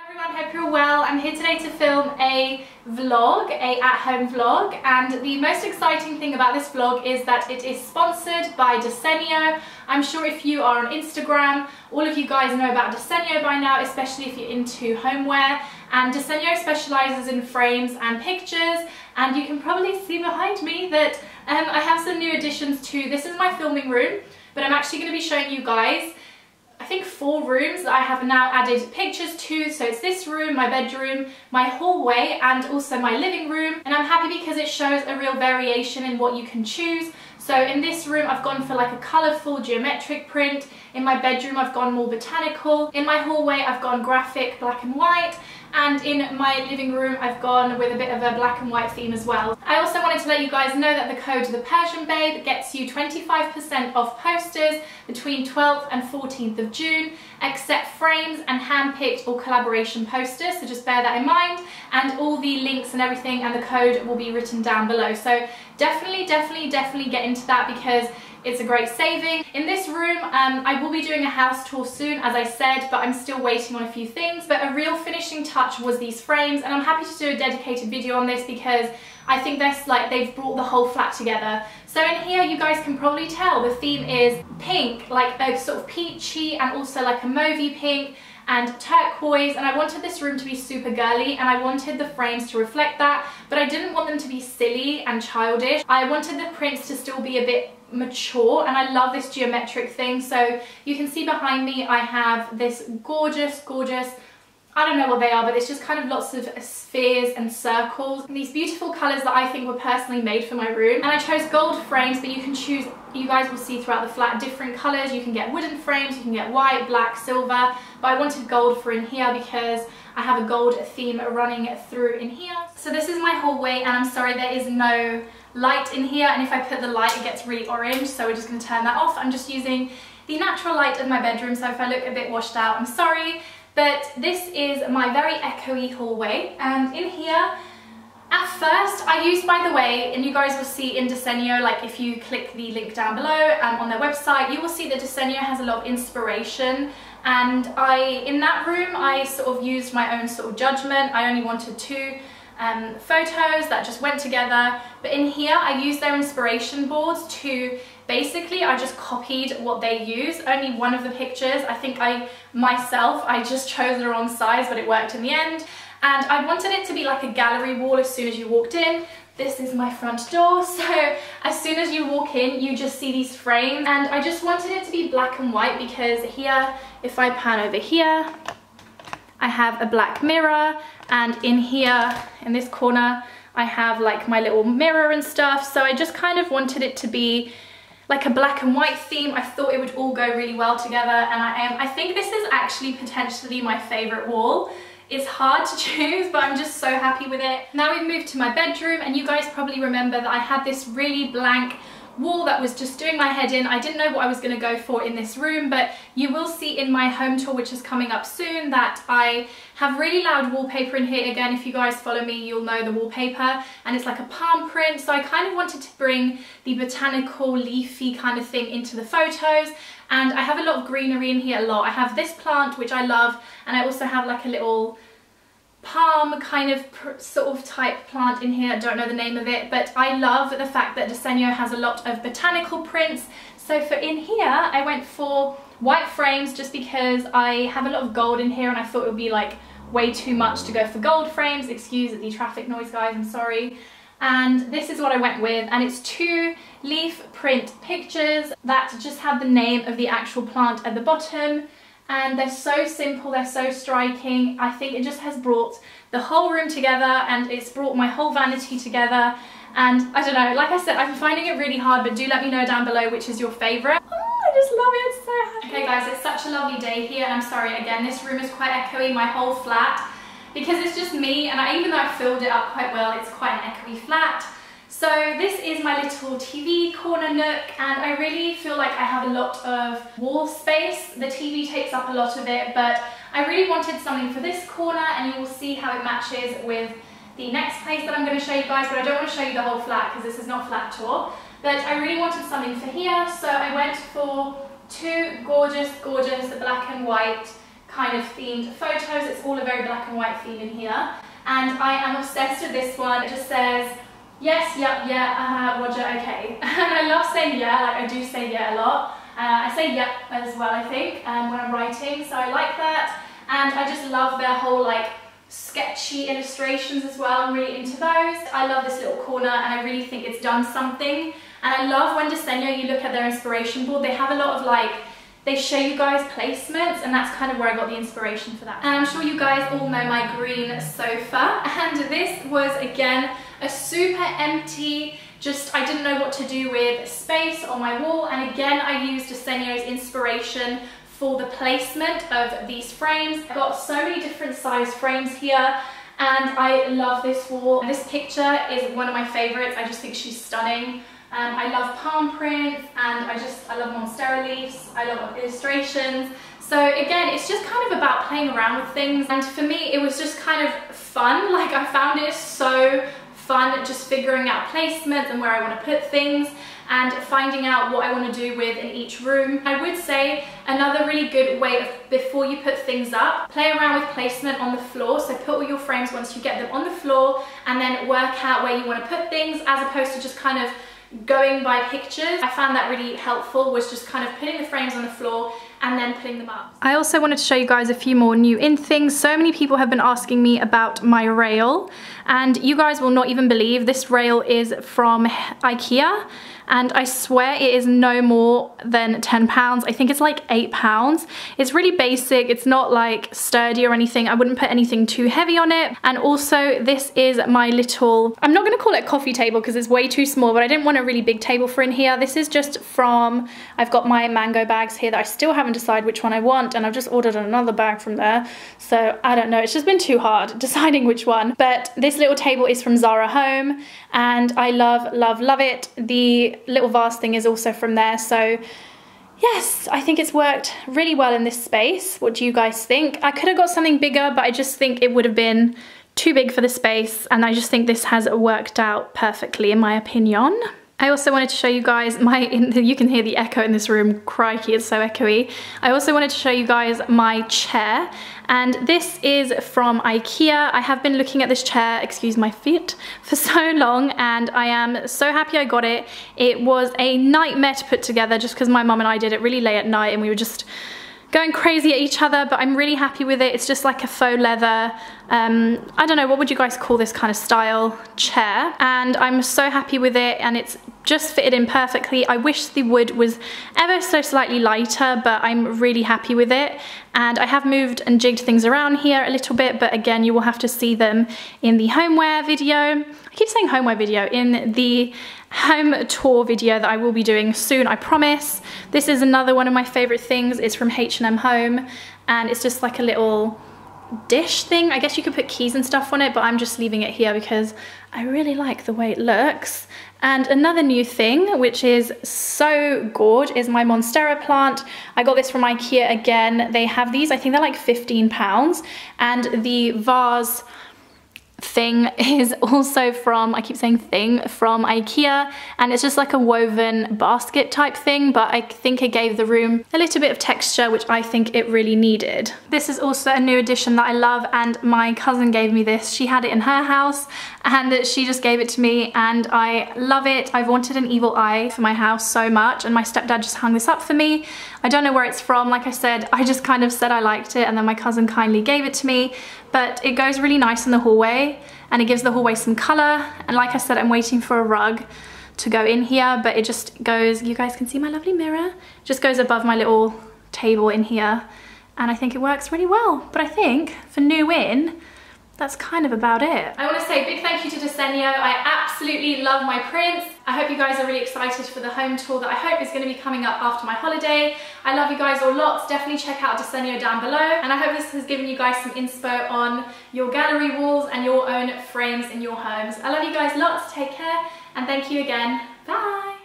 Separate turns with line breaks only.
Everyone, hope you're well. I'm here today to film a vlog, a at-home vlog, and the most exciting thing about this vlog is that it is sponsored by Desenio. I'm sure if you are on Instagram, all of you guys know about Desenio by now, especially if you're into homeware. And Desenio specializes in frames and pictures, and you can probably see behind me that I have some new additions to, this is my filming room, but I'm actually going to be showing you guys I think 4 rooms that I have now added pictures to. So it's this room, my bedroom, my hallway, and also my living room. And I'm happy because it shows a real variation in what you can choose. So in this room I've gone for like a colourful geometric print. In my bedroom I've gone more botanical. In my hallway I've gone graphic, black and white. And in my living room I've gone with a bit of a black and white theme as well. I also wanted to let you guys know that the code The Persian Babe gets you 25% off posters between 12th and 14th of June, except frames and hand-picked or collaboration posters, so just bear that in mind. And all the links and everything and the code will be written down below. So definitely get into that because it's a great saving. In this room, I will be doing a house tour soon, as I said, but I'm still waiting on a few things. But a real finishing touch was these frames, and I'm happy to do a dedicated video on this because I think they've brought the whole flat together. So in here, you guys can probably tell the theme is pink, like a sort of peachy and also like a mauvey pink and turquoise, and I wanted this room to be super girly and I wanted the frames to reflect that, but I didn't want them to be silly and childish. I wanted the prints to still be a bit mature, and I love this geometric thing. So you can see behind me I have this gorgeous, I don't know what they are, but it's just kind of lots of spheres and circles. These beautiful colours that I think were personally made for my room. And I chose gold frames, but you can choose, you guys will see throughout the flat, different colours. You can get wooden frames, you can get white, black, silver, but I wanted gold for in here because I have a gold theme running through in here. So this is my hallway, and I'm sorry there is no light in here, and if I put the light it gets really orange, so we're just going to turn that off. I'm just using the natural light of my bedroom, so if I look a bit washed out, I'm sorry. But this is my very echoey hallway, and in here, at first I used, by the way, and you guys will see in Desenio, like if you click the link down below on their website, you will see that Desenio has a lot of inspiration, and in that room I sort of used my own sort of judgment. I only wanted 2 photos that just went together, but in here I used their inspiration boards to basically, I just copied what they use. Only one of the pictures, I think I just chose the wrong size, but it worked in the end. And I wanted it to be like a gallery wall as soon as you walked in. This is my front door, so as soon as you walk in, you just see these frames. And I just wanted it to be black and white because here, if I pan over here, I have a black mirror, and in here, in this corner, I have like my little mirror and stuff. So I just kind of wanted it to be like a black and white theme. I thought it would all go really well together, and I think this is actually potentially my favorite wall. It's hard to choose, but I'm just so happy with it. Now we've moved to my bedroom, and you guys probably remember that I had this really blank wall that was just doing my head in. I didn't know what I was going to go for in this room, but you will see in my home tour, which is coming up soon, that I have really loud wallpaper in here. Again, if you guys follow me, you'll know the wallpaper, and it's like a palm print. So I kind of wanted to bring the botanical leafy kind of thing into the photos, and I have a lot of greenery in here, a lot. I have this plant, which I love, and I also have like a little palm kind of sort of type plant in here. I don't know the name of it, but I love the fact that Desenio has a lot of botanical prints. So for in here, I went for white frames just because I have a lot of gold in here, and I thought it would be like way too much to go for gold frames. Excuse the traffic noise, guys, I'm sorry. And this is what I went with, and it's 2 leaf print pictures that just have the name of the actual plant at the bottom. And they're so simple, they're so striking. I think it just has brought the whole room together, and it's brought my whole vanity together. And I don't know, like I said, I'm finding it really hard, but do let me know down below which is your favourite. Oh, I just love it, it's so happy. Okay guys, it's such a lovely day here, and I'm sorry again, this room is quite echoey, my whole flat, because it's just me, and even though I filled it up quite well, it's quite an echoey flat. So this is my little TV corner nook, and I really feel like I have a lot of wall space. The TV takes up a lot of it, but I really wanted something for this corner, and you will see how it matches with the next place that I'm going to show you guys, but I don't want to show you the whole flat because this is not a flat tour. But I really wanted something for here, so I went for 2 gorgeous black and white kind of themed photos. It's all a very black and white theme in here. And I am obsessed with this one. It just says, yes, yep, yeah, Roger, okay. And I love saying yeah, like I do say yeah a lot. I say yep as well, I think, when I'm writing, so I like that. And I just love their whole like sketchy illustrations as well. I'm really into those. I love this little corner and I really think it's done something. And I love when Desenio, you look at their inspiration board, they have a lot of like, they show you guys placements, and that's kind of where I got the inspiration for that. And I'm sure you guys all know my green sofa, and this was again a super empty, just I didn't know what to do with space on my wall. And again, I used Desenio's inspiration for the placement of these frames. I've got so many different size frames here, and I love this wall. This picture is one of my favorites. I just think she's stunning. I love palm prints, and I love monstera leaves. I love illustrations. So again, it's just kind of about playing around with things, and for me it was just kind of fun. Like I found it so fun just figuring out placements and where I want to put things and finding out what I want to do with in each room. I would say another really good way of, before you put things up, play around with placement on the floor. So put all your frames once you get them on the floor, and then work out where you want to put things, as opposed to just kind of going by pictures. I found that really helpful, was just kind of putting the frames on the floor and then putting them up. I also wanted to show you guys a few more new in things. So many people have been asking me about my rail, and you guys will not even believe this rail is from IKEA, and I swear it is no more than £10. I think it's like £8. It's really basic. It's not like sturdy or anything. I wouldn't put anything too heavy on it. And also this is my little, I'm not gonna call it coffee table because it's way too small, but I didn't want a really big table for in here. This is just from, I've got my mango bags here that I still haven't decided which one I want, and I've just ordered another bag from there. So I don't know, it's just been too hard deciding which one. But this little table is from Zara Home, and I love, love, love it. The little vase thing is also from there. So yes, I think it's worked really well in this space. What do you guys think? I could have got something bigger, but I just think it would have been too big for the space, and I just think this has worked out perfectly in my opinion. I also wanted to show you guys you can hear the echo in this room, crikey, it's so echoey. I also wanted to show you guys my chair, and this is from IKEA. I have been looking at this chair, excuse my feet, for so long, and I am so happy I got it. It was a nightmare to put together just because my mum and I did it really late at night and we were just going crazy at each other, but I'm really happy with it. It's just like a faux leather, I don't know, what would you guys call this kind of style chair? And I'm so happy with it, and it's just fitted in perfectly. I wish the wood was ever so slightly lighter, but I'm really happy with it. And I have moved and jigged things around here a little bit, but again, you will have to see them in the homeware video. I keep saying homeware video, in the home tour video that I will be doing soon, I promise. This is another one of my favorite things. It's from H&M Home, and it's just like a little dish thing. I guess you could put keys and stuff on it, but I'm just leaving it here because I really like the way it looks. And another new thing, which is so gorge, is my monstera plant. I got this from IKEA again. They have these, I think they're like £15, and the vase thing is also from, I keep saying thing, from IKEA, and it's just like a woven basket type thing, but I think it gave the room a little bit of texture, which I think it really needed. This is also a new addition that I love, and my cousin gave me this. She had it in her house and she just gave it to me, and I love it. I've wanted an evil eye for my house so much, and my stepdad just hung this up for me. I don't know where it's from. Like I said, I just kind of said I liked it, and then my cousin kindly gave it to me. But it goes really nice in the hallway, and it gives the hallway some colour. And like I said, I'm waiting for a rug to go in here, but it just goes, you guys can see my lovely mirror, it just goes above my little table in here, and I think it works really well. But I think for new in, that's kind of about it. I want to say a big thank you to Desenio. I absolutely love my prints. I hope you guys are really excited for the home tour that I hope is going to be coming up after my holiday. I love you guys all lots. Definitely check out Desenio down below. And I hope this has given you guys some inspo on your gallery walls and your own frames in your homes. I love you guys lots. Take care, and thank you again. Bye.